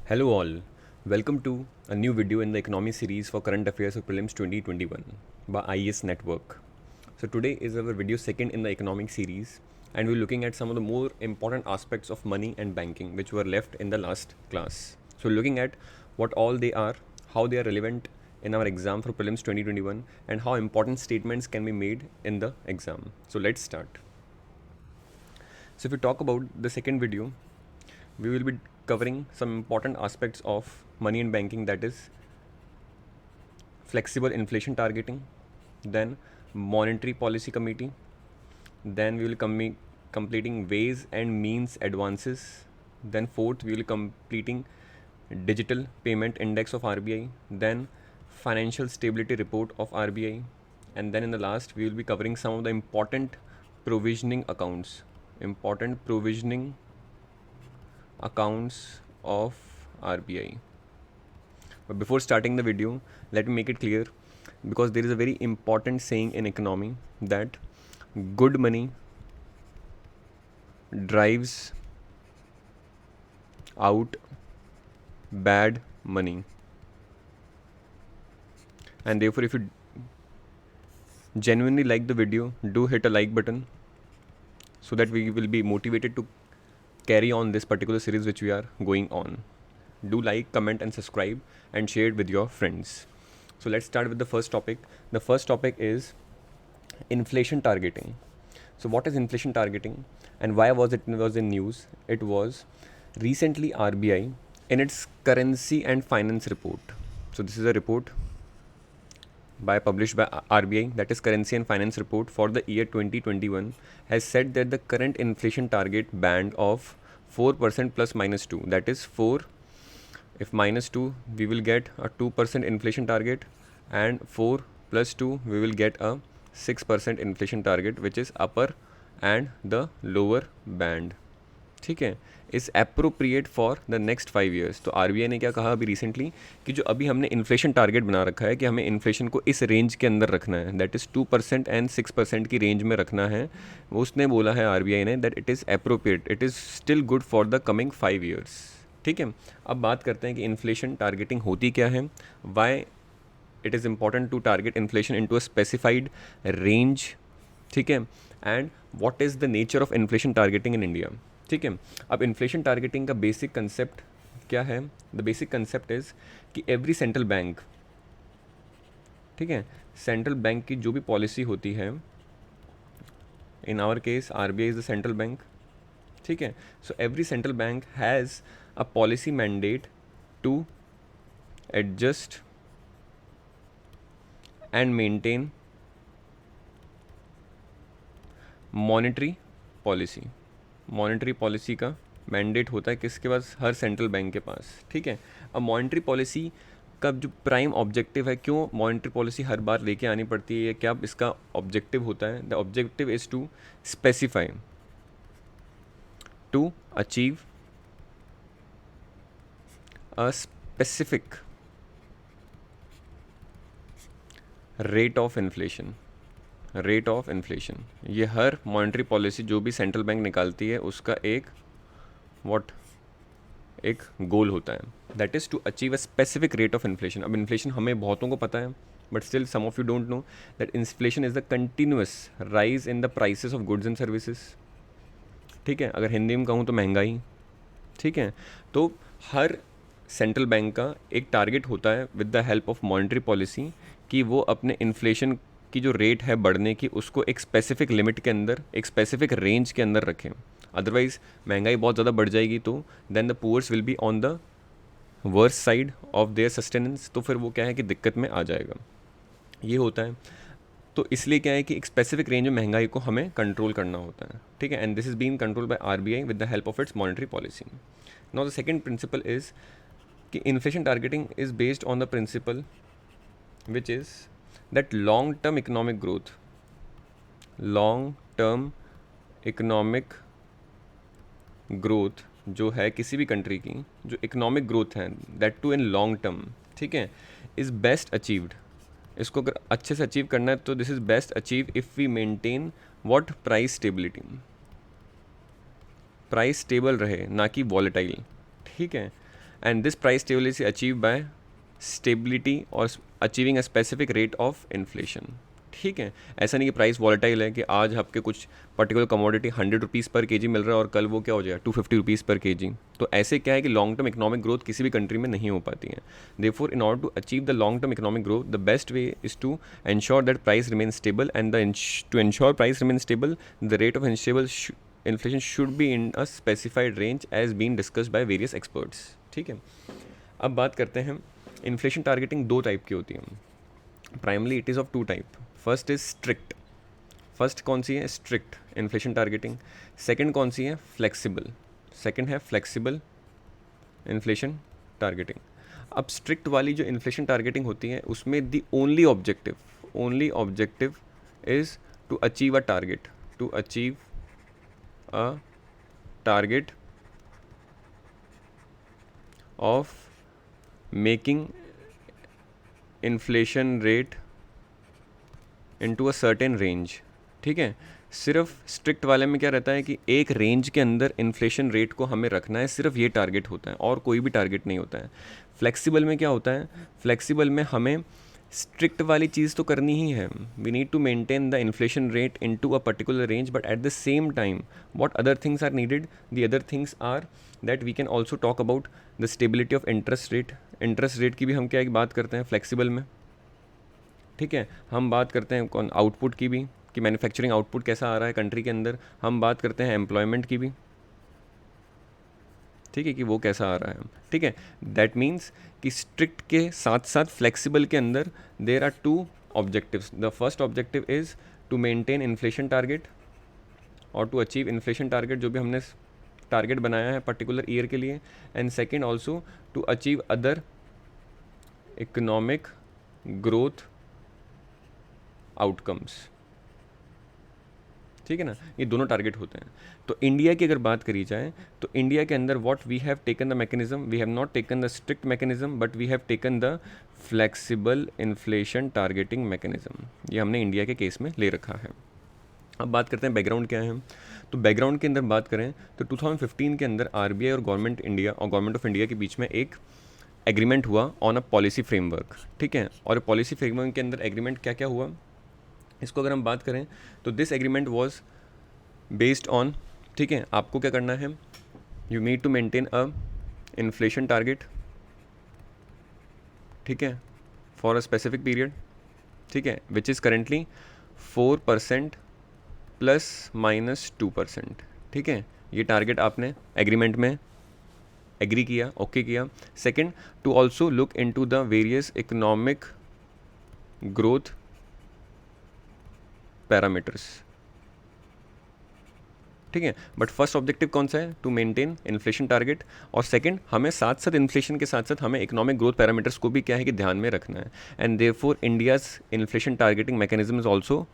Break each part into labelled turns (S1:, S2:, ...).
S1: Hello all, welcome to a new video in the economy series for current affairs of prelims 2021 by IES Network. So today is our video second in the economic series and we're looking at some of the more important aspects of money and banking which were left in the last class. So looking at what all they are, how they are relevant in our exam for prelims 2021 and how important statements can be made in the exam. So let's start. So if we talk about the second video, we will be covering some important aspects of money and banking, that is flexible inflation targeting, then monetary policy committee, then we will completing ways and means advances, then fourth we will completing digital payment index of RBI, then financial stability report of RBI, and then in the last we will be covering some of the important provisioning accounts of RBI. But before starting the video, let me make it clear, because there is a very important saying in economy that good money drives out bad money. And therefore, if you genuinely like the video, do hit a like button so that we will be motivated to carry on this particular series which we are going on. Do like, comment and subscribe and share it with your friends. So let's start with the first topic. The first topic is inflation targeting. So what is inflation targeting and why was it in news? It was recently RBI in its currency and finance report. So this is a report published by RBI, that is currency and finance report for the year 2021, has said that the current inflation target band of 4% plus minus 2, that is 4, if minus 2 we will get a 2% inflation target, and 4 plus 2 we will get a 6% inflation target, which is upper and the lower band. ठीक है, is appropriate for the next 5 years. तो RBI ने क्या कहा अभी recently कि जो अभी हमने इन्फ्लेशन टारगेट बना रखा है कि हमें इन्फ्लेशन को इस रेंज के अंदर रखना है, दैट इज़ 2% एंड 6% की रेंज में रखना है, वो उसने बोला है RBI ने that it is appropriate, it is still good for the coming 5 years. ठीक है, अब बात करते हैं कि इन्फ्लेशन टारगेटिंग होती क्या है, why it is important to target inflation into a specified range. ठीक है, and what is the nature of inflation targeting in India. ठीक है, अब इन्फ्लेशन टारगेटिंग का बेसिक कंसेप्ट क्या है? द बेसिक कंसेप्ट इज़ कि एवरी सेंट्रल बैंक, ठीक है, सेंट्रल बैंक की जो भी पॉलिसी होती है, in our case RBI is the central bank. ठीक है, so every central bank has a policy mandate to adjust and maintain monetary policy. Monetary policy का मैंडेट होता है किसके पास? हर सेंट्रल बैंक के पास. ठीक है, अब मॉनेटरी पॉलिसी का जो प्राइम ऑब्जेक्टिव है, क्यों मॉनेटरी पॉलिसी हर बार लेके आनी पड़ती है, क्या इसका ऑब्जेक्टिव होता है? The objective is to specify, to achieve a specific rate of inflation. Rate of inflation, ये हर मॉनेटरी पॉलिसी जो भी सेंट्रल बैंक निकालती है उसका एक एक गोल होता है, that is to achieve a specific rate of inflation. अब इन्फ्लेशन हमें बहुतों को पता है, but still some of you don't know that inflation is the continuous rise in the prices of goods and services. ठीक है, अगर हिंदी में कहूँ तो महंगाई. ठीक है, तो हर सेंट्रल बैंक का एक टारगेट होता है with the help of monetary policy कि वो अपने इन्फ्लेशन की जो रेट है बढ़ने की, उसको एक स्पेसिफिक लिमिट के अंदर, एक स्पेसिफिक रेंज के अंदर रखें. अदरवाइज़ महंगाई बहुत ज़्यादा बढ़ जाएगी तो then the poors will be on the worse side of their sustenance. तो फिर वो क्या है कि दिक्कत में आ जाएगा, ये होता है. तो इसलिए क्या है कि एक स्पेसिफिक रेंज में महंगाई को हमें कंट्रोल करना होता है. ठीक है, and this is been control by RBI with the help of its monetary policy. Now the second principle is कि inflation targeting is based on the principle which is that long term economic growth जो है किसी भी country की, जो economic growth है, that too in long term, ठीक है, इज़ बेस्ट अचीव्ड. इसको अगर अच्छे से अचीव करना है तो this is best achieve if we maintain what? Price stability. Price stable रहे, ना कि वॉलेटाइल. ठीक है, and this price stability achieve by stability और achieving a specific rate of inflation. ठीक है, ऐसा नहीं कि प्राइस वॉलेटाइल है कि आज आपके कुछ पर्टिकुलर कमोडिटी 100 रुपीज़ पर केजी मिल रहा है और कल वो क्या हो जाएगा 250 रुपीज़ पर केजी। तो ऐसे क्या है कि लॉन्ग टर्म इकोनॉमिक ग्रोथ किसी भी कंट्री में नहीं हो पाती है। Therefore in order to achieve the long term economic growth the best way is to ensure that price remain stable and to ensure price remain stable the rate of unstable inflation should be in a specified range as been discussed by various experts. ठीक है, अब बात करते हैं inflation targeting दो type की होती है। Primarily it is of two type. First is strict. First कौन सी है? Strict inflation targeting. सेकंड कौन सी है? फ्लेक्सिबल। सेकंड है फ्लेक्सिबल इन्फ्लेशन टारगेटिंग। अब स्ट्रिक्ट वाली जो इन्फ्लेशन टारगेटिंग होती है उसमें the only objective is to achieve a target of making inflation rate into a certain range. ठीक है, सिर्फ स्ट्रिक्ट वाले में क्या रहता है कि एक रेंज के अंदर इन्फ्लेशन रेट को हमें रखना है, सिर्फ ये टारगेट होता है और कोई भी टारगेट नहीं होता है। फ्लेक्सिबल में क्या होता है? फ्लेक्सिबल में हमें स्ट्रिक्ट वाली चीज़ तो करनी ही है, we need to maintain the inflation rate into a particular range, but at the same time what other things are needed? The other things are that we can also talk about the stability of interest rate. Interest rate की भी हम क्या एक बात करते हैं flexible में। ठीक है, हम बात करते हैं कौन आउटपुट की भी, कि मैन्युफैक्चरिंग आउटपुट कैसा आ रहा है कंट्री के अंदर। हम बात करते हैं एम्प्लॉयमेंट की भी, ठीक है, कि वो कैसा आ रहा है। ठीक है, दैट मीन्स कि स्ट्रिक्ट के साथ साथ फ्लेक्सिबल के अंदर there are two objectives. The first objective is to maintain inflation target और टू अचीव इन्फ्लेशन टारगेट जो भी हमने टारगेट बनाया है पर्टिकुलर ईयर के लिए। And second also to achieve other economic growth outcomes. ठीक है ना, ये दोनों टारगेट होते हैं। तो इंडिया की अगर बात करी जाए तो इंडिया के अंदर what we have taken the mechanism, we have not taken the strict mechanism but we have taken the flexible inflation targeting mechanism. ये हमने इंडिया के केस में ले रखा है। अब बात करते हैं बैकग्राउंड क्या है। तो बैकग्राउंड के अंदर बात करें तो 2015 के अंदर आरबीआई और गवर्नमेंट ऑफ इंडिया के बीच में एक एग्रीमेंट हुआ ऑन अ पॉलिसी फ्रेमवर्क। ठीक है, और पॉलिसी फ्रेमवर्क के अंदर एग्रीमेंट क्या क्या हुआ इसको अगर हम बात करें तो this agreement was based on, ठीक है, आपको क्या करना है, you need to maintain a inflation target, ठीक है, फॉर अ स्पेसिफिक पीरियड, ठीक है, विच इज़ करेंटली 4% ±2%। ठीक है, ये टारगेट आपने एग्रीमेंट में एग्री किया, ओके किया। Second, to also look into the various economic growth parameters. ठीक है, बट फर्स्ट ऑब्जेक्टिव कौन सा है? टू मेंटेन इन्फ्लेशन टारगेट, और सेकंड हमें साथ साथ इन्फ्लेशन के साथ साथ हमें इकोनॉमिक ग्रोथ पैरामीटर्स को भी क्या है कि ध्यान में रखना है। And therefore India's inflation targeting mechanism is also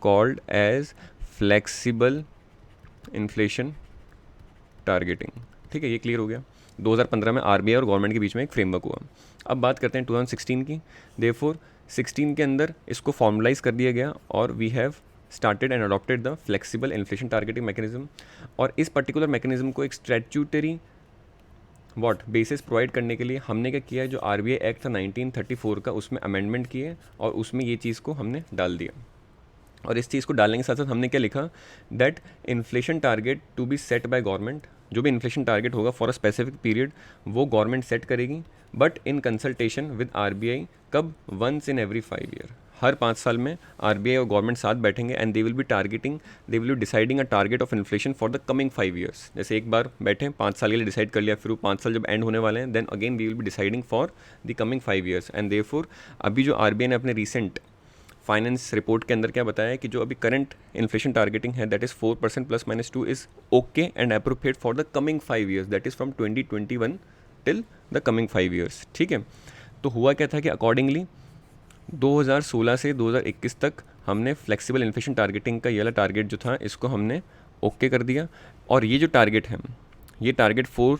S1: called as flexible inflation targeting. ठीक है, ये क्लियर हो गया। 2015 में आरबीआई और गवर्नमेंट के बीच में एक फ्रेमवर्क हुआ। अब बात करते हैं 2016 की। देयरफॉर 16 के अंदर इसको फॉर्मलाइज कर दिया गया और we have started and adopted the flexible inflation targeting mechanism. और इस पर्टिकुलर मैकेनिज्म को एक स्टैट्यूटरी बेसिस प्रोवाइड करने के लिए हमने क्या किया है, जो आरबीआई एक्ट था 1934 का, उसमें अमेंडमेंट किए और उसमें ये चीज़ को हमने डाल दिया। और इस चीज़ को डालने के साथ साथ हमने क्या लिखा, that inflation target to be set by government, जो भी इन्फ्लेशन टारगेट होगा फॉर अ स्पेसिफिक पीरियड वो गवर्नमेंट सेट करेगी, but in consultation with RBI. कब? वंस इन एवरी 5 ईयर, हर 5 साल में आरबीआई और गवर्नमेंट साथ बैठेंगे and they will be deciding a target of inflation for the coming 5 years. जैसे एक बार बैठे 5 साल के लिए डिसाइड कर लिया, फिर वो 5 साल जब एंड होने वाले हैं, then again we will be deciding for the coming 5 years. And therefore अभी जो आरबीआई ने अपने रिसेंट फाइनेंस रिपोर्ट के अंदर क्या बताया है कि जो अभी करंट इन्फ्लेशन टारगेटिंग है that is 4% ±2 is okay and appropriate for the coming 5 years, that is from 2021 till the coming 5 years. ठीक है, तो हुआ क्या था कि अकॉर्डिंगली 2016 से 2021 तक हमने फ्लेक्सिबल इन्फ्लेशन टारगेटिंग का ये वाला टारगेट जो था इसको हमने ओके कर दिया। और ये जो टारगेट है, ये टारगेट 4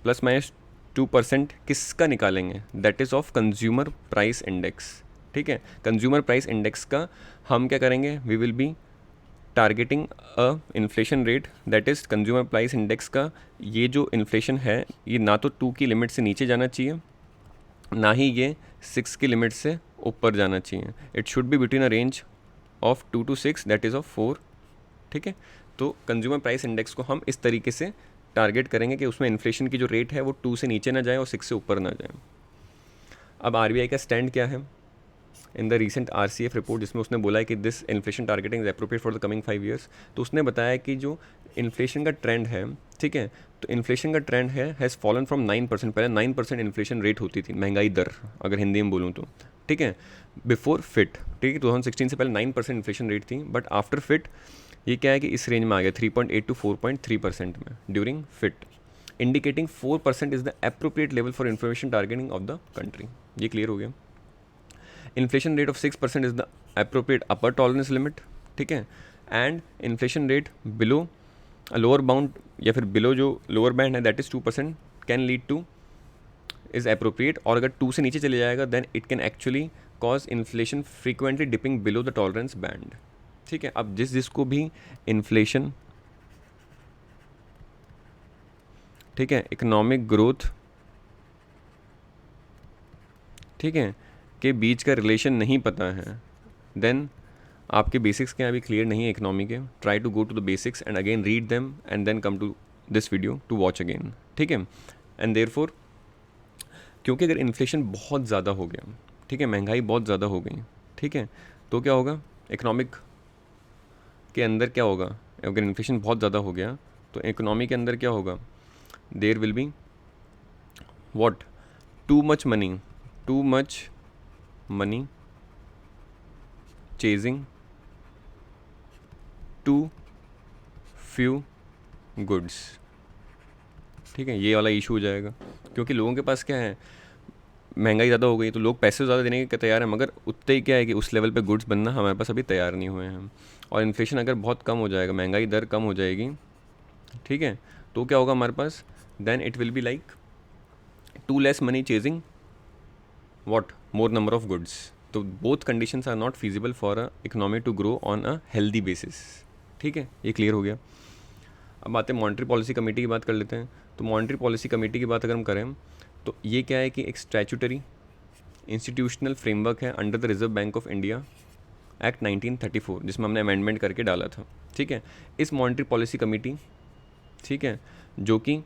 S1: ±2% किसका निकालेंगे? That is of consumer price index. ठीक है, कंज्यूमर प्राइस इंडेक्स का हम क्या करेंगे, we will be targeting a inflation rate that is consumer price index का ये जो इन्फ्लेशन है ये ना तो 2 की लिमिट से नीचे जाना चाहिए, ना ही ये 6 की लिमिट से ऊपर जाना चाहिए. It should be between a range of 2 to 6 that is of 4. ठीक है, तो कंज्यूमर प्राइस इंडेक्स को हम इस तरीके से टारगेट करेंगे कि उसमें इन्फ्लेशन की जो रेट है वो 2 से नीचे ना जाए और 6 से ऊपर ना जाए. अब आरबीआई का स्टैंड क्या है in the recent RCF report, जिसमें उसने बोला है कि this inflation targeting is appropriate for the coming 5 years. तो उसने बताया कि जो इन्फ्लेशन का ट्रेंड है, ठीक है, तो इन्फ्लेशन का ट्रेंड है हैज़ फॉलन फ्रॉम 9%. पहले 9% इन्फ्लेशन रेट होती थी, महंगाई दर अगर हिंदी में बोलूँ तो, ठीक है, बिफोर फिट. ठीक है, 2016 से पहले 9% इन्फ्लेशन रेट थी, बट आफ्टर फिट ये क्या है कि इस रेंज में आ गया 3.8 to 4.3% में during fit, indicating 4% is the appropriate level for inflation targeting of the country. ये क्लियर हो गया. Inflation rate of 6% is the appropriate upper tolerance limit. ठीक है, and inflation rate below lower bound या फिर बिलो जो lower band है that is 2% can lead to is appropriate. और अगर 2 से नीचे चले जाएगा then it can actually cause inflation frequently dipping below the tolerance band. ठीक है, अब जिसको भी इन्फ्लेशन, ठीक है, इकोनॉमिक ग्रोथ, ठीक है, के बीच का रिलेशन नहीं पता है, देन आपके बेसिक्स क्या अभी क्लियर नहीं है इकोनॉमी के. Try to go to the basics and again read them and then come to this video to watch again. ठीक है, एंड देयरफॉर क्योंकि अगर इन्फ्लेशन बहुत ज़्यादा हो गया, ठीक है, महंगाई बहुत ज़्यादा हो गई, ठीक है, तो क्या होगा इकोनॉमिक के अंदर क्या होगा. अगर इन्फ्लेशन बहुत ज़्यादा हो गया तो इकोनॉमी के अंदर क्या होगा, there will be what, too much money chasing too few goods. ठीक है, ये वाला इशू हो जाएगा क्योंकि लोगों के पास क्या है, महंगाई ज़्यादा हो गई तो लोग पैसे ज़्यादा देने के तैयार हैं, मगर उतने ही क्या है कि उस लेवल पे गुड्स बनना हमारे पास अभी तैयार नहीं हुए हैं. और इन्फ्लेशन अगर बहुत कम हो जाएगा, महंगाई दर कम हो जाएगी, ठीक है, तो क्या होगा हमारे पास, then it will be like to less money chasing what, more number of goods. तो both conditions are not feasible for a economy to grow on a healthy basis. ठीक है, ये क्लियर हो गया. अब आते हैं मॉनेटरी पॉलिसी कमेटी की बात कर लेते हैं. तो मॉनेटरी पॉलिसी कमेटी की बात अगर हम करें तो ये क्या है कि एक स्टैचूटरी इंस्टीट्यूशनल फ्रेमवर्क है under the reserve bank of India act 1934, जिसमें हमने अमेंडमेंट करके डाला था. ठीक है, इस मॉनेटरी पॉलिसी कमेटी, ठीक है, जो कि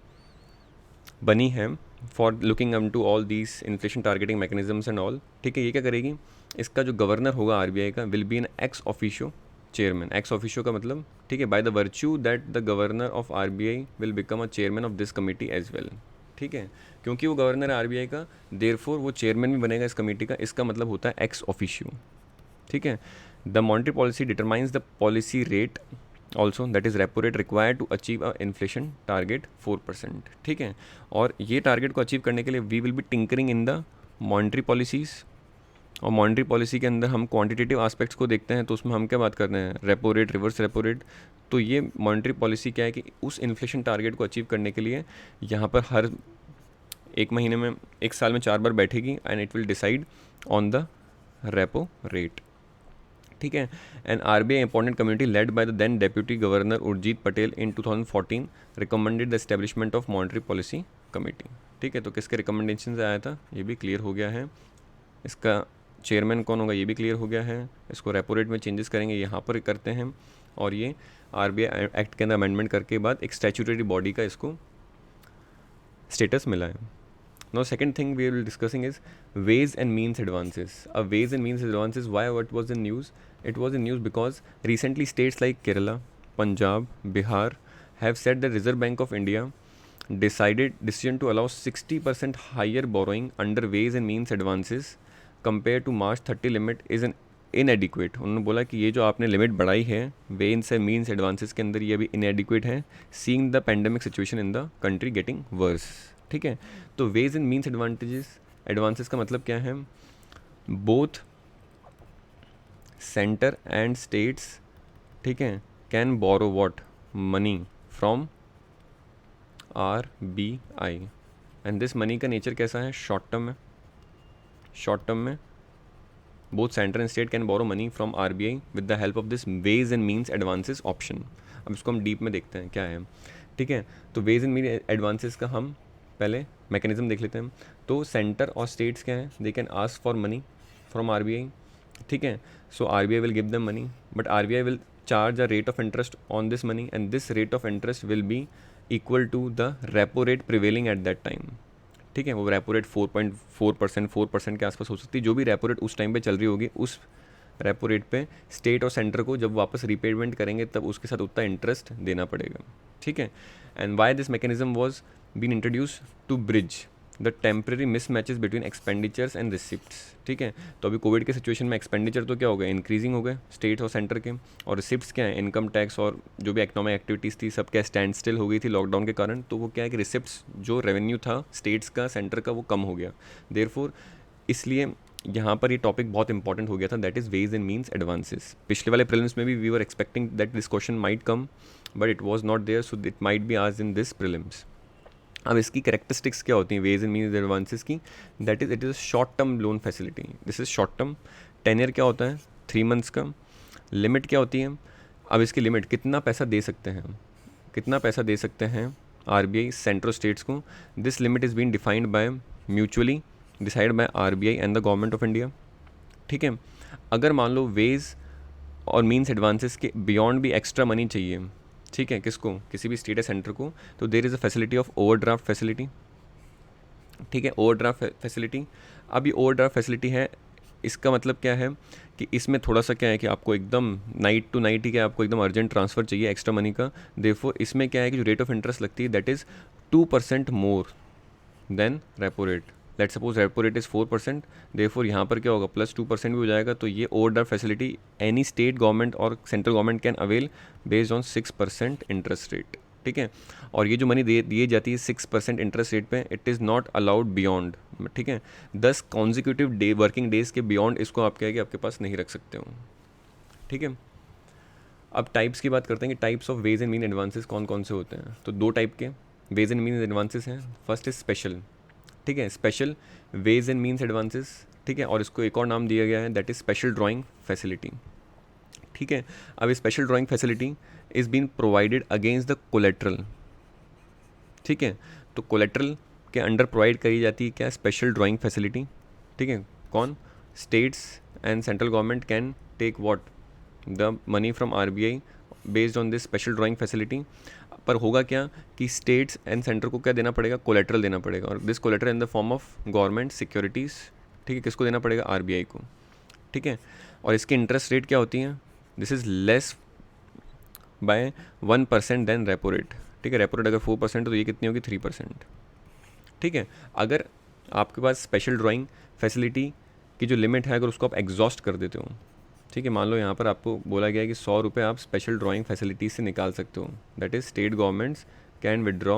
S1: बनी है for looking up to all these inflation targeting mechanisms and all. ठीक है, ये क्या करेगी, इसका जो गवर्नर होगा आरबीआई का will be an ex officio chairman. Ex officio का मतलब, ठीक है, by the virtue that the governor of RBI will become a chairman of this committee as well. ठीक है, क्योंकि वो गवर्नर है आरबीआई का, देयरफॉर वो चेयरमैन भी बनेगा इस कमेटी का. इसका मतलब होता है एक्स ऑफिशियो. ठीक है, the monetary policy determines the policy rate also that is repo rate required to achieve a inflation target 4%. ठीक है, और ये टारगेट को अचीव करने के लिए we will be tinkering in the monetary policies. और मॉनेटरी पॉलिसी के अंदर हम क्वांटिटेटिव एस्पेक्ट्स को देखते हैं, तो उसमें हम क्या बात कर रहे हैं, repo rate, reverse repo rate. तो ये मॉनेटरी पॉलिसी क्या है कि उस इन्फ्लेशन टारगेट को अचीव करने के लिए यहाँ पर हर एक महीने में, एक साल में 4 बार बैठेगी and it will decide on the repo rate. ठीक है, and RBI appointed committee led by the then deputy governor Urjit Patel in 2014 recommended the establishment of monetary policy committee. ठीक है, तो किसके रिकमेंडेशन से आया था ये भी क्लियर हो गया है. इसका चेयरमैन कौन होगा ये भी क्लियर हो गया है. इसको रेपो रेट में चेंजेस करेंगे यहाँ पर करते हैं, और ये आरबीआई एक्ट के अंदर अमेंडमेंट करके बाद एक स्टैट्यूटरी बॉडी का इसको स्टेटस मिला है. Now second thing we will discussing is ways and means advances. Ways and means advances, why what was in news? It was in news because recently states like Kerala, Punjab, Bihar have said the Reserve Bank of India decision to allow 60% higher borrowing under ways and means advances compared to March 30 limit is an inadequate. उन्होंने बोला कि ये जो आपने limit बढ़ाई है veins and means advances के अंदर, ये अभी inadequate है, seeing the pandemic situation in the country getting worse. ठीक है, तो वेज एंड मीन्स एडवांसेस का मतलब क्या है, बोथ सेंटर एंड स्टेट्स, ठीक है, can borrow what, money from RBI, and this money का नेचर कैसा है, शॉर्ट टर्म में both centre and state can borrow money from RBI with the help of this ways and means advances option. अब इसको हम deep में देखते हैं क्या है, ठीक है। तो वेज एंड मीन एडवांसेस का हम पहले मैकेनिज्म देख लेते हैं। तो सेंटर और स्टेट्स क्या हैं, they can ask for money from RBI, ठीक है। So RBI will give them money, but RBI will charge a rate of interest on this money and this rate of interest will be equal to the repo rate prevailing at that time, ठीक है। वो repo rate 4.4%, 4% के आसपास हो सकती है। जो भी रेपो रेट उस टाइम पे चल रही होगी, उस रेपो रेट पे स्टेट और सेंटर को जब वापस रीपेमेंट करेंगे तब उसके साथ उतना इंटरेस्ट देना पड़ेगा, ठीक है। And why this mechanism was been introduce to bridge the temporary mismatches between expenditures and receipts, ठीक है। तो अभी कोविड के सिचुएशन में एक्सपेंडिचर तो क्या हो गए, इंक्रीजिंग हो गए स्टेट और सेंटर के, और रिसिप्ट्स क्या है, इनकम टैक्स और जो भी इकोनॉमिक एक्टिविटीज़ थी सब क्या स्टैंड स्टिल हो गई थी लॉकडाउन के कारण। तो वो क्या है कि रिसिप्ट्स जो रेवेन्यू था स्टेट्स का, सेंटर का, वो कम हो गया। देयरफॉर इसलिए यहाँ पर ये टॉपिक बहुत इंपॉर्टेंट हो गया था, that is ways and means advances. पिछले वाले प्रीलिम्स में भी we were expecting that this question might come, but it was not there, so it might be asked in this prelims. अब इसकी करेक्टरिस्टिक्स क्या होती हैं वेज एंड मीन्स एडवांसेस की, that is it is short term loan facility. This is short term, tenure क्या होता है 3 months का, लिमिट क्या होती है, अब इसकी लिमिट कितना पैसा दे सकते हैं, कितना पैसा दे सकते हैं RBI सेंट्रल स्टेट्स को, this limit is been defined by mutually decide by RBI and the government of India, ठीक है। अगर मान लो वेज और मीन्स एडवांसेस के बियॉन्ड भी एक्स्ट्रा मनी चाहिए, ठीक है, किसको, किसी भी स्टेट या सेंटर को, तो there is a facility of overdraft facility, ठीक है। ओवरड्राफ्ट फैसिलिटी, अब ये ओवरड्राफ्ट फैसिलिटी है, इसका मतलब क्या है कि इसमें थोड़ा सा क्या है कि आपको एकदम नाइट टू नाइट ही क्या आपको एकदम अर्जेंट ट्रांसफ़र चाहिए एक्स्ट्रा मनी का, देयरफॉर इसमें क्या है कि जो रेट ऑफ इंटरेस्ट लगती है that is 2% more than repo rate. Let suppose repo rate is 4%, therefore यहाँ पर क्या होगा प्लस 2% भी हो जाएगा। तो ये overdraft facility any state government और central government can avail based on 6% interest rate, ठीक है। और ये जो मनी दी जाती है 6% इंटरेस्ट रेट पे, it is not allowed beyond, ठीक है। 10 कॉन्जिक्यूटिव डे वर्किंग डेज़ के बियॉन्ड इसको आप क्या है कि आपके पास नहीं रख सकते हो, ठीक है। अब टाइप्स की बात करते हैं कि types of ways and mean advances कौन कौन से होते हैं। तो 2 टाइप के वेज एंड मीन एडवांसेस हैं। फर्स्ट इज स्पेशल, ठीक है, special ways and means advances, ठीक है। और इसको एक और नाम दिया गया है that is special drawing facility, ठीक है। अब special drawing facility is been provided against the collateral, ठीक है। तो कोलेट्रल के अंडर प्रोवाइड करी जाती है क्या, स्पेशल ड्राइंग फैसिलिटी, ठीक है। कौन, states and central government can take what the money from RBI based on this special drawing facility. पर होगा क्या कि स्टेट्स एंड सेंटर को क्या देना पड़ेगा, कोलेट्रल देना पड़ेगा, और this collateral in the form of government securities, ठीक है। किसको देना पड़ेगा, RBI को, ठीक है। और इसकी इंटरेस्ट रेट क्या होती है, this is less by 1% then repo rate, ठीक है। रेपो रेट अगर 4% तो ये कितनी होगी 3%, ठीक है। अगर आपके पास स्पेशल ड्राइंग फैसिलिटी की जो लिमिट है अगर उसको आप एग्जॉस्ट कर देते हो, ठीक है, मान लो यहाँ पर आपको बोला गया है कि 100 रुपये आप स्पेशल ड्राइंग फैसिलिटीज़ से निकाल सकते हो, that is state governments can withdraw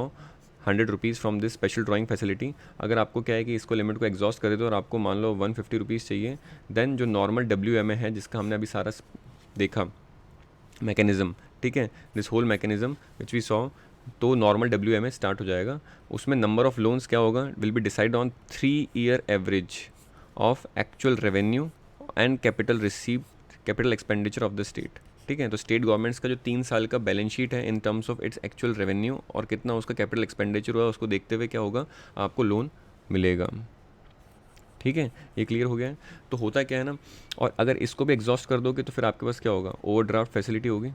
S1: 100 rupees from this special drawing facility. अगर आपको क्या है कि इसको लिमिट को एग्जॉस्ट कर देते हो और आपको मान लो 150 रुपीज़ चाहिए, देन जो नॉर्मल WMA है जिसका हमने अभी सारा देखा मैकेनिज़्म, ठीक है, this whole mechanism which we saw, तो नॉर्मल WMA स्टार्ट हो जाएगा। उसमें नंबर ऑफ लोन्स क्या होगा, will be decide on 3 year average of actual revenue and capital receive capital expenditure of the state, ठीक है। तो स्टेट गवर्नमेंट्स का जो 3 साल का बैलेंस शीट है in terms of its actual revenue और कितना उसका कैपिटल एक्सपेंडिचर हुआ, उसको देखते हुए क्या होगा, आपको लोन मिलेगा, ठीक है। ये क्लियर हो गया है। तो होता क्या है ना, और अगर इसको भी एग्जॉस्ट कर दोगे तो फिर आपके पास क्या होगा, ओवरड्राफ्ट फैसिलिटी होगी,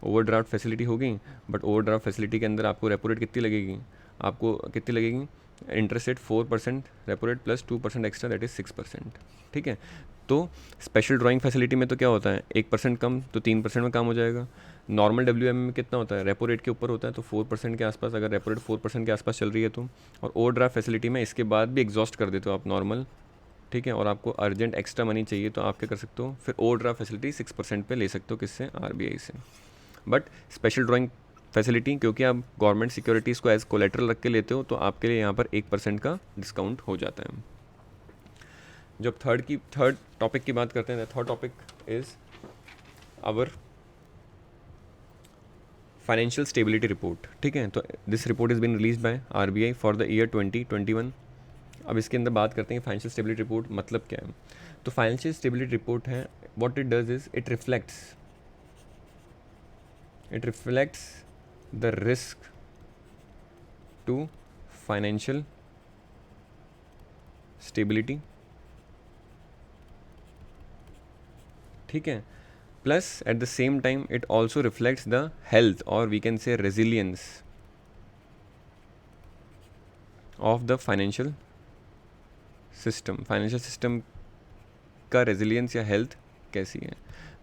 S1: ओवरड्राफ्ट फैसिलिटी होगी। बट ओवरड्राफ्ट फैसिलिटी के अंदर आपको रेपो रेट कितनी लगेगी, आपको कितनी लगेगी, interest rate 4%, repo rate plus 2% extra that is 6%, ठीक है। तो स्पेशल ड्राइंग फैसिलिटी में तो क्या होता है 1% कम तो 3% में काम हो जाएगा। नॉर्मल WMA में कितना होता है, रेपो रेट के ऊपर होता है तो 4% के आसपास, अगर रेपो रेट 4% के आसपास चल रही है तो। और ओवरड्राफ्ट फैसिलिटी में इसके बाद भी एग्जॉस्ट कर देते हो आप नॉर्मल, ठीक है, और आपको अर्जेंट एक्स्ट्रा मनी चाहिए तो आप क्या कर सकते हो, फिर ओवरड्राफ्ट फैसिलिटी 6% पे ले सकते हो, किससे, RBI से। बट स्पेशल ड्राइंग फैसिलिटी क्योंकि आप गवर्नमेंट सिक्योरिटीज़ को एज कोलेट्रल रख के लेते हो तो आपके लिए यहाँ पर 1% का डिस्काउंट हो जाता है। जब थर्ड टॉपिक की बात करते हैं, third topic is our financial stability report, ठीक है। तो this report is been release by RBI for the year 2021। अब इसके अंदर बात करते हैं फाइनेंशियल स्टेबिलिटी रिपोर्ट मतलब क्या है। तो फाइनेंशियल स्टेबिलिटी रिपोर्ट है, what it does is it reflects the risk to financial stability, ठीक है, plus at the same time it also reflects the health और we can say resilience of the financial system का resilience या health कैसी है।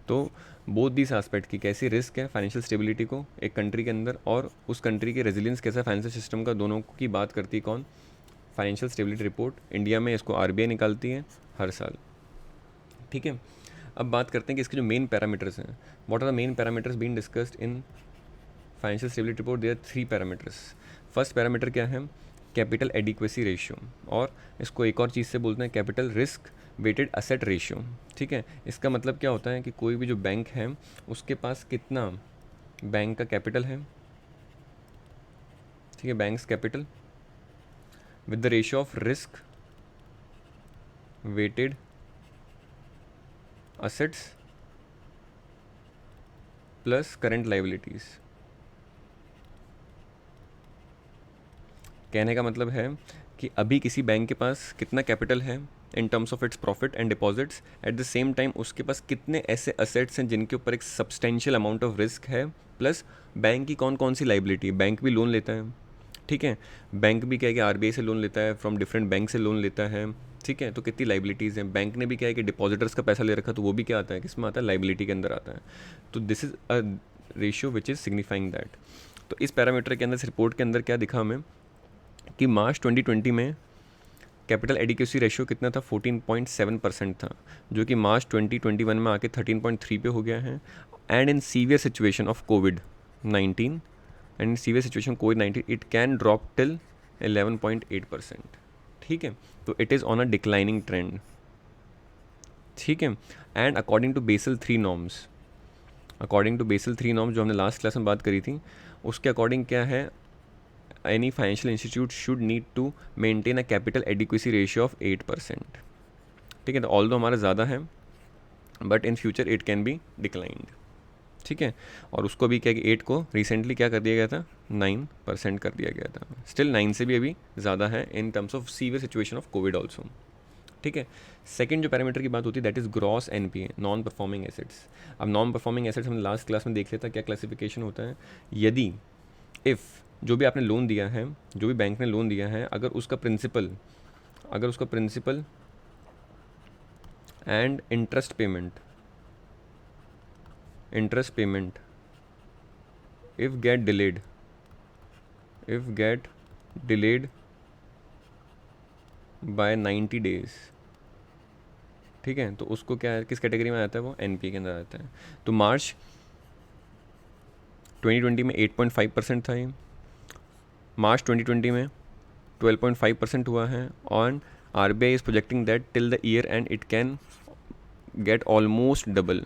S1: तो both this aspect की कैसी रिस्क है फाइनेंशियल स्टेबिलिटी को एक कंट्री के अंदर और उस कंट्री के रेजिलियंस कैसा फाइनेंशियल सिस्टम का, दोनों की बात करती है कौन, फाइनेंशियल स्टेबिलिटी रिपोर्ट। इंडिया में इसको आरबीआई निकालती है हर साल, ठीक है। अब बात करते हैं कि इसके जो मेन पैरामीटर्स हैं, what are the main parameters being discussed in financial stability report. There 3 parameters. First parameter क्या है, कैपिटल एडिक्वेसी रेशियो, और इसको एक और चीज़ से बोलते हैं capital risk weighted asset ratio, ठीक है। इसका मतलब क्या होता है कि कोई भी जो बैंक है उसके पास कितना बैंक का कैपिटल है, ठीक है, banks capital with the ratio of risk weighted assets plus current liabilities. कहने का मतलब है कि अभी किसी बैंक के पास कितना कैपिटल है in terms of its profit and deposits, eight the same time उसके पास कितने ऐसे असेट्स हैं जिनके ऊपर एक सब्सटेंशियल अमाउंट ऑफ रिस्क है, प्लस बैंक की कौन कौन सी लाइबिलिटी। बैंक भी लोन लेता है, ठीक है, बैंक भी क्या है कि आरबीआई से लोन लेता है, फ्रॉम डिफरेंट बैंक से लोन लेता है, ठीक है। तो कितनी लाइबिलिटीज़ हैं, बैंक ने भी क्या है कि डिपॉजिटर्स का पैसा ले रखा, तो वो भी क्या आता है, किसमें आता है, लाइबिलिटी के अंदर आता है। तो this is a ratio which is signifying that. तो इस पैरामीटर के अंदर, इस रिपोर्ट के अंदर क्या दिखा हमें कि मार्च 2020 में कैपिटल एडिक्वेसी रेशियो कितना था, 14.7% था, जो कि मार्च 2021 में आके 13.3 पे हो गया है। And in severe situation of covid and in severe situation covid it can drop till 11.8%, ठीक है। तो it is on a declining trend, ठीक है। And according to basal 3 norms, जो हमने लास्ट क्लास में बात करी थी, उसके अकॉर्डिंग क्या है, any financial institute should need to maintain a capital adequacy ratio of 8%, ठीक है। तो ऑल्दो हमारा ज़्यादा है but in future it can be declined, ठीक है। और उसको भी क्या कि 8 को रिसेंटली क्या कर दिया गया था, 9% कर दिया गया था। स्टिल 9 से भी अभी ज़्यादा है in terms of severe situation of Covid also, ठीक है। सेकंड जो पैरामीटर की बात होती है that is gross NPA, non performing assets. अब नॉन परफॉर्मिंग एसेट्स हमने लास्ट क्लास में देख लिया था क्या क्लासिफिकेशन होता है। यदि इफ़ जो भी आपने लोन दिया है, जो भी बैंक ने लोन दिया है, अगर उसका principal and interest payment if get delayed by 90 days, ठीक है, तो उसको क्या है, किस कैटेगरी में आता है, वो एनपीए के अंदर आता है। तो मार्च 2020 में 8.5% था ये, मार्च 2020 में 12.5% हुआ है, और RBI is projecting that till the year end it can get almost double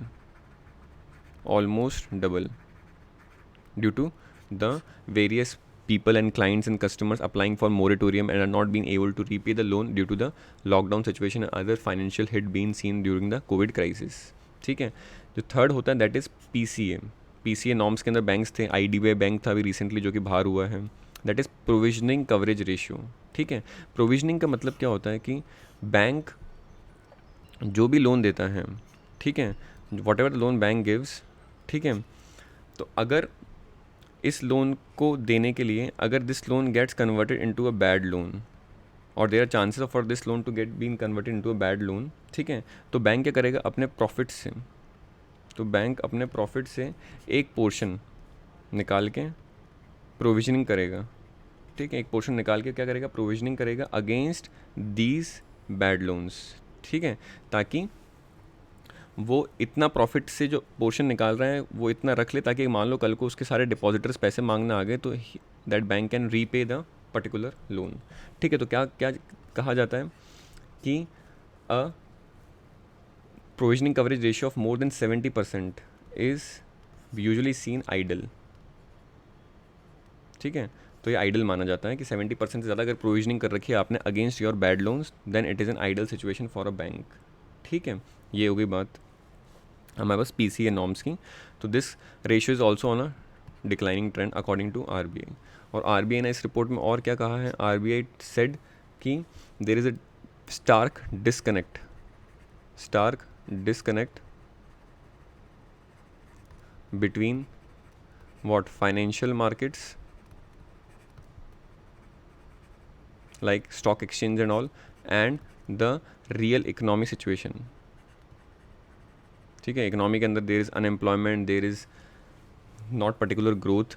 S1: due to the various people and clients and customers applying for moratorium and are not being able to repay the loan due to the lockdown situation and other financial hit being seen during the COVID crisis, ठीक है। जो third होता है that is PCA norms के अंदर banks थे, IDBI bank था अभी रिसेंटली जो कि बाहर हुआ है, that is provisioning coverage ratio, ठीक है। प्रोविजनिंग का मतलब क्या होता है कि बैंक जो भी लोन देता है, ठीक है, what ever loan bank gives, ठीक है, तो अगर इस लोन को देने के लिए, अगर this loan gets converted into a bad loan और there are chances for this loan to get been converted into a bad loan, ठीक है, तो बैंक क्या करेगा, अपने प्रॉफिट से एक पोर्शन निकाल के प्रोविजनिंग करेगा, ठीक है, एक पोर्शन निकाल के क्या करेगा, प्रोविजनिंग करेगा अगेंस्ट दीज बैड लोन्स, ठीक है, ताकि वो इतना प्रॉफिट से जो पोर्शन निकाल रहा है वो इतना रख ले ताकि मान लो कल को उसके सारे डिपॉजिटर्स पैसे मांगने आ गए तो that bank can repay the particular loan, ठीक है। तो क्या क्या कहा जाता है कि a provisioning coverage ratio of more than 70% is usually seen ideal, ठीक है। तो ये आइडल माना जाता है कि 70% से ज़्यादा अगर प्रोविजनिंग कर रखी है आपने against your bad loans, then it is an idle situation for a bank, ठीक है, ये हो गई बात हमारे पास पीसी नॉर्म्स की। तो this ratio is also on a declining trend according to RBI. और आरबीआई ने इस रिपोर्ट में और क्या कहा है, आरबीआई सेड कि there is a stark disconnect between what financial markets like stock exchange and all and the real economic situation। ठीक है, इकोनॉमी के अंदर there is unemployment, there is not particular growth.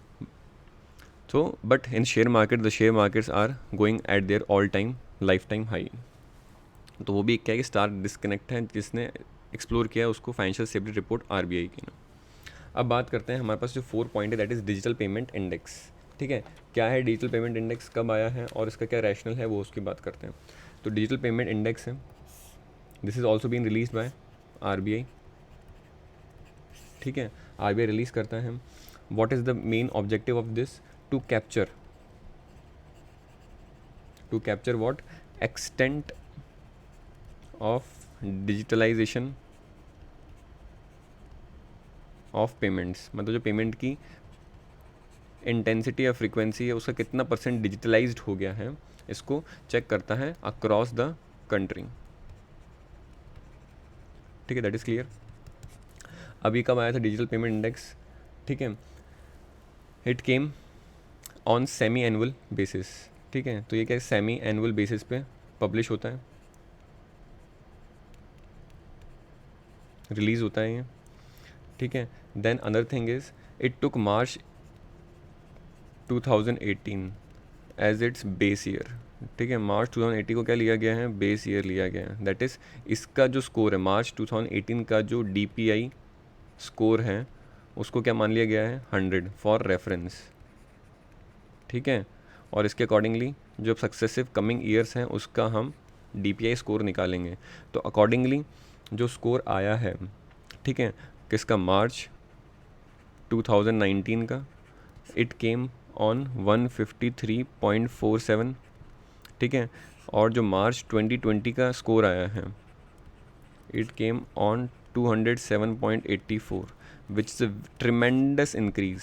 S1: So but in share market the share markets are going at their all time life time high. तो वो भी एक क्या है कि स्टार्क डिस्कनेक्ट है जिसने एक्सप्लोर किया उसको फाइनेंशियल स्टेबिलिटी रिपोर्ट आरबीआई की ना। अब बात करते हैं हमारे पास जो 4 पॉइंट है that is digital payment index. ठीक है, क्या है डिजिटल पेमेंट इंडेक्स, कब आया है और इसका क्या रैशनल है, वो उसकी बात करते हैं। तो डिजिटल पेमेंट इंडेक्स है, this is also been release by RBI. ठीक है, आरबीआई रिलीज़ करता है। What is the main objective of this, to capture what extent of digitalization of payments, मतलब जो पेमेंट की इंटेंसिटी या फ्रीक्वेंसी है उसका कितना परसेंट डिजिटलाइज्ड हो गया है, इसको चेक करता है अक्रॉस द कंट्री। ठीक है, दैट इज़ क्लियर। अभी कब आया था डिजिटल पेमेंट इंडेक्स, ठीक है, it came on semi annual basis. ठीक है, तो ये क्या है, सेमी एनुअल बेसिस पे पब्लिश होता है, रिलीज़ होता है ये। ठीक है, then another thing is it took March 2018 as its base year. ठीक है, मार्च 2018 को क्या लिया गया है, बेस ईयर लिया गया है। दैट इज़ इसका जो स्कोर है मार्च 2018 का जो DPI स्कोर है उसको क्या मान लिया गया है, 100 फॉर रेफरेंस। ठीक है, और इसके अकॉर्डिंगली जो सक्सेसिव कमिंग ईयर्स हैं उसका हम DPI स्कोर निकालेंगे। तो अकॉर्डिंगली जो स्कोर आया है, ठीक है, किसका, मार्च 2019 का, इट केम ऑन 153.47। ठीक है, और जो मार्च 2020 का स्कोर आया है it came on 207.84 which is a tremendous increase,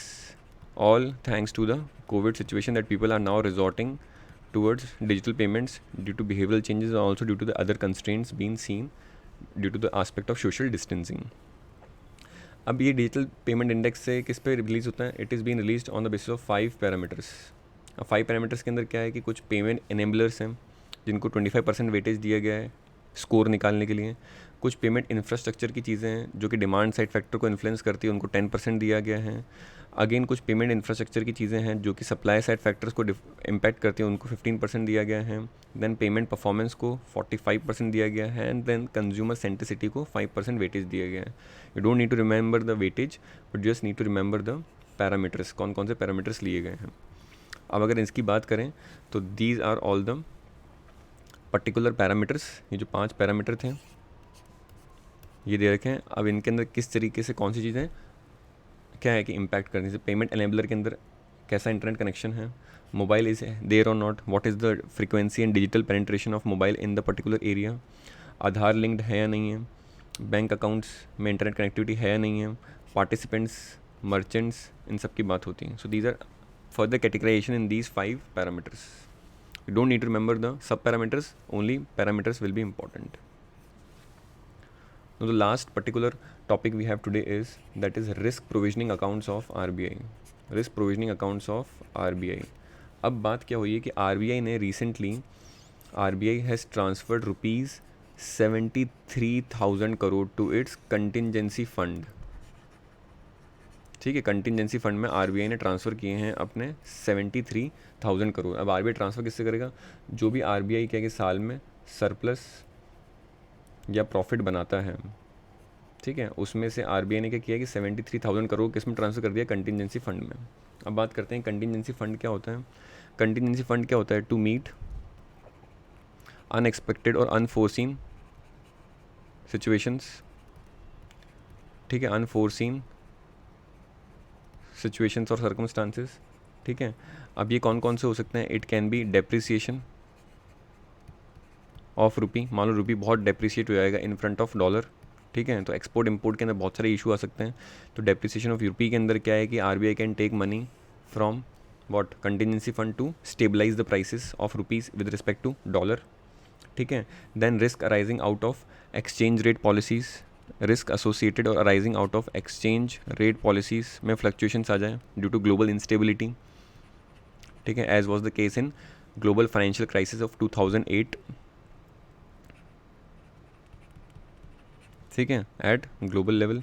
S1: all thanks to the COVID situation that people are now resorting towards digital payments due to behavioral changes and also due to the other constraints being seen due to the aspect of social distancing। अब ये digital payment index से किस पे release होता है, it is been released on the basis of 5 parameters. अब 5 parameters के अंदर क्या है कि कुछ पेमेंट एनेबलर्स हैं जिनको 25% वेटेज दिया गया है स्कोर निकालने के लिए। कुछ पेमेंट इंफ्रास्ट्रक्चर की चीज़ें हैं जो कि डिमांड साइड फैक्टर को इन्फ्लुएंस करती है, उनको 10% दिया गया है। अगेन कुछ पेमेंट इंफ्रास्ट्रक्चर की चीज़ें हैं जो कि सप्लाई साइड फैक्टर्स को इम्पैक्ट करती हैं, उनको 15% दिया गया है। देन पेमेंट परफॉर्मेंस को 45% दिया गया है एंड देन कंज्यूमर सेंटिसिटी को 5% वेटेज दिया गया है। You don't need to remember the weightage but just need to remember the parameters, कौन कौन से पैरामीटर्स लिए गए हैं। अब अगर इसकी बात करें तो these are all the particular parameters, ये जो 5 पैरामीटर थे ये दे रखे हैं। अब इनके अंदर किस तरीके से कौन सी चीज़ें क्या है कि इम्पैक्ट करने से, पेमेंट एनेबलर के अंदर कैसा इंटरनेट कनेक्शन है, मोबाइल इज़ देयर और not, what is the frequency and digital penetration of mobile in the particular area, Aadhaar linked है या नहीं है, बैंक अकाउंट्स में इंटरनेट कनेक्टिविटी है या नहीं है, पार्टिसिपेंट्स, मर्चेंट्स, इन सब की बात होती है। So these are further categorization in these 5 parameters. You don't need to remember the sub parameters, only parameters will be important। Now the last particular topic we have today is that is risk provisioning accounts of RBI। risk provisioning accounts of RBI। अब बात क्या हुई है कि RBI ने recently RBI has transferred rupees 73,000 crore to its contingency fund। ठीक है, contingency fund में आरबीआई ने ट्रांसफ़र किए हैं अपने 73,000 करोड़। अब आरबीआई ट्रांसफ़र किससे करेगा, जो भी आरबीआई क्या कि साल में सरप्लस या प्रॉफिट बनाता है, ठीक है, उसमें से आरबीआई ने क्या किया कि 73,000 करोड़ किस में ट्रांसफ़र कर दिया, कंटिजेंसी फंड में। अब बात करते हैं कंटिजेंसी फंड क्या होता है। कंटिजेंसी फंड क्या होता है, टू मीट अनएक्सपेक्टेड और अनफोर्सिन सिचुएशंस। ठीक है, अनफोर्सिन सिचुएशंस और सर्कमस्टांसेस। ठीक है, अब ये कौन कौन से हो सकते हैं, it can be depreciation, of rupee, मान लो रुपी बहुत डेप्रिशिएट हो जाएगा इन फ्रंट ऑफ डॉलर, ठीक है, तो एक्सपोर्ट इंपोर्ट के अंदर बहुत सारे इशू आ सकते हैं। तो डेप्रिसिएशन ऑफ रुपी के अंदर क्या है कि RBI can take money from what contingency fund to stabilize the prices of rupees with respect to dollar, ठीक है। Then risk arising out of exchange rate policies, risk associated और arising out of exchange rate policies में fluctuations आ जाएँ due to global instability, ठीक है, as was the case in global financial crisis of 2008, ठीक है, एट ग्लोबल लेवल,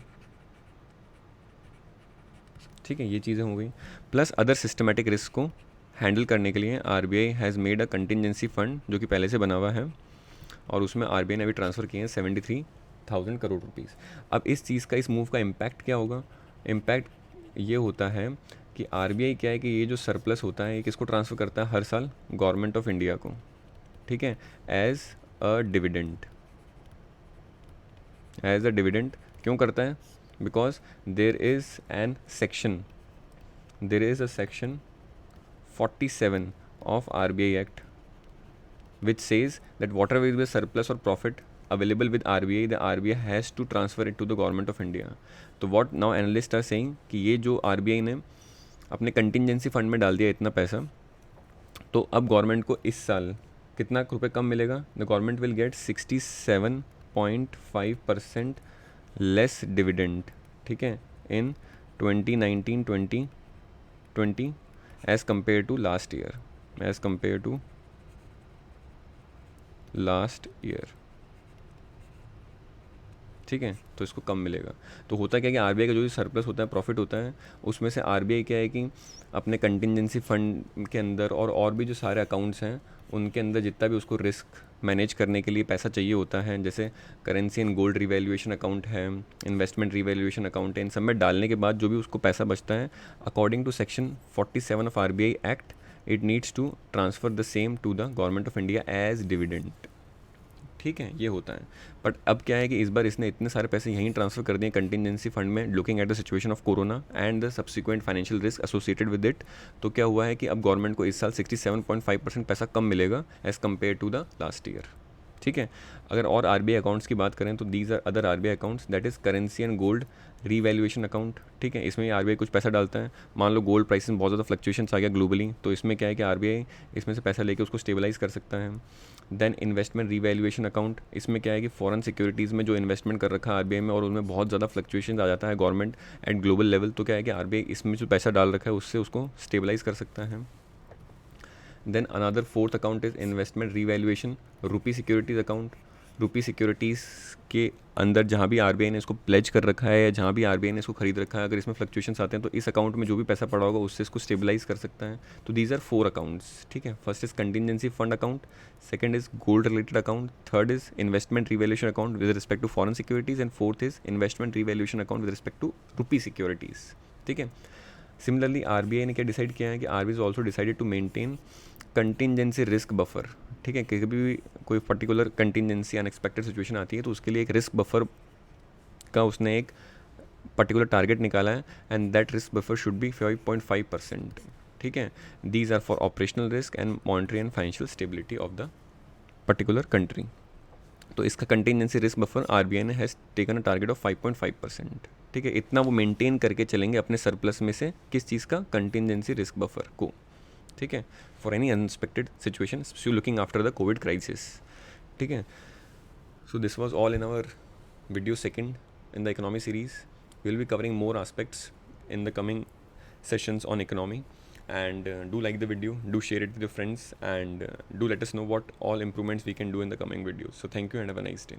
S1: ठीक है, ये चीज़ें हो गई। प्लस अदर सिस्टमेटिक रिस्क को हैंडल करने के लिए RBI has made a contingency fund जो कि पहले से बना हुआ है, और उसमें आरबीआई ने अभी ट्रांसफ़र किए हैं 73,000 करोड़ रुपीज़। अब इस चीज़ का, इस मूव का इम्पैक्ट क्या होगा? इम्पैक्ट ये होता है कि आरबीआई क्या है कि ये जो सरप्लस होता है ये किसको ट्रांसफ़र करता है हर साल? गवर्नमेंट ऑफ इंडिया को, ठीक है, as a dividend, as a dividend. क्यों करता है? Because there is an section, there is a section 47 of RBI Act which says that whatever is the surplus or profit available with RBI, the RBI has to transfer it to the government of India. तो what now analysts are saying कि ये जो RBI ने अपने contingency fund में डाल दिया इतना पैसा, तो अब गवर्नमेंट को इस साल कितना रुपए कम मिलेगा? The government will get 67.5% less dividend, ठीक है, इन 2019-2020 as compared to last year, as compared to last year, ठीक है, तो इसको कम मिलेगा। तो होता क्या है कि आरबीआई का जो भी सरप्लस होता है, प्रॉफिट होता है, उसमें से आरबीआई क्या है कि अपने कंटिजेंसी फंड के अंदर और भी जो सारे अकाउंट्स हैं उनके अंदर जितना भी उसको रिस्क मैनेज करने के लिए पैसा चाहिए होता है, जैसे currency and gold revaluation account है, इन्वेस्टमेंट रिवैल्यूएशन अकाउंट है, इन सब में डालने के बाद जो भी उसको पैसा बचता है, according to section 47 of RBI act, it needs to transfer the same to the government of India as dividend, ठीक है, ये होता है। बट अब क्या है कि इस बार इसने इतने सारे पैसे यहीं ट्रांसफ़र कर दिए कंटिजेंसी फंड में, looking at the situation of corona and the subsequent financial risk associated with it. तो क्या हुआ है कि अब गवर्नमेंट को इस साल 67.5% पैसा कम मिलेगा as compare to the last year, ठीक है। अगर और आरबीआई अकाउंट्स की बात करें तो these are other RBI accounts, that is currency and gold revaluation account, ठीक है, इसमें आरबीआई कुछ पैसा डालता है। मान लो गोल्ड प्राइस में बहुत ज़्यादा फ्लक्चुएशंस आ गया ग्लोबली, तो इसमें क्या है कि आरबीआई इसमें से पैसा लेके उसको स्टेबलाइज कर सकता है। देन इन्वेस्टमेंट रीवैल्यूएशन अकाउंट, इसमें क्या है कि फॉरेन सिक्योरिटीज़ में जो इन्वेस्टमेंट कर रखा है आरबीआई में और उनमें बहुत ज़्यादा फ्लक्चुएशन आ जाता है गवर्नमेंट एट ग्लोबल लेवल, तो क्या है कि आरबीआई इसमें जो पैसा डाल रखा है उससे उसको स्टेबलाइज कर सकता है। Then another fourth account is investment revaluation rupee securities account. Rupee securities के अंदर जहाँ भी आरबीआई ने इसको प्लेज कर रखा है या जहाँ भी आरबीआई ने इसको खरीद रखा है, अगर इसमें फ्लक्चुएशंस आते हैं तो इस अकाउंट में जो भी पैसा पड़ा होगा उससे इसको स्टेबलाइज कर सकता है। तो दीज आर 4 अकाउंट्स, ठीक है। First is contingency fund account, second is gold related account, third is investment revaluation account with respect to foreign securities, and fourth is investment revaluation account with respect to rupee securities, ठीक है। Similarly RBI ने क्या decide किया है कि RBI is also decided to maintain contingency risk buffer, ठीक है, कभी भी कोई पर्टिकुलर कंटिजेंसी अनएक्सपेक्टेड सिचुएशन आती है तो उसके लिए एक रिस्क बफर का उसने एक पर्टिकुलर टारगेट निकाला है, and that risk buffer should be 5.5%, ठीक है। These are for operational risk and monetary and financial stability of the particular country. तो इसका कंटिजेंसी रिस्क बफर आरबीआई ने has taken a target of 5.5%, ठीक है। इतना वो मेंटेन करके चलेंगे अपने सरप्लस में से, किस चीज़ का? कंटिजेंसी रिस्क बफर को, ठीक है, for any unexpected situation looking after the COVID crisis, ठीक है। So this was all in our video second in the economy series. We will be covering more aspects in the coming sessions on economy, and do like the video, do share it with your friends, and do let us know what all improvements we can do in the coming videos. So thank you and have a nice day.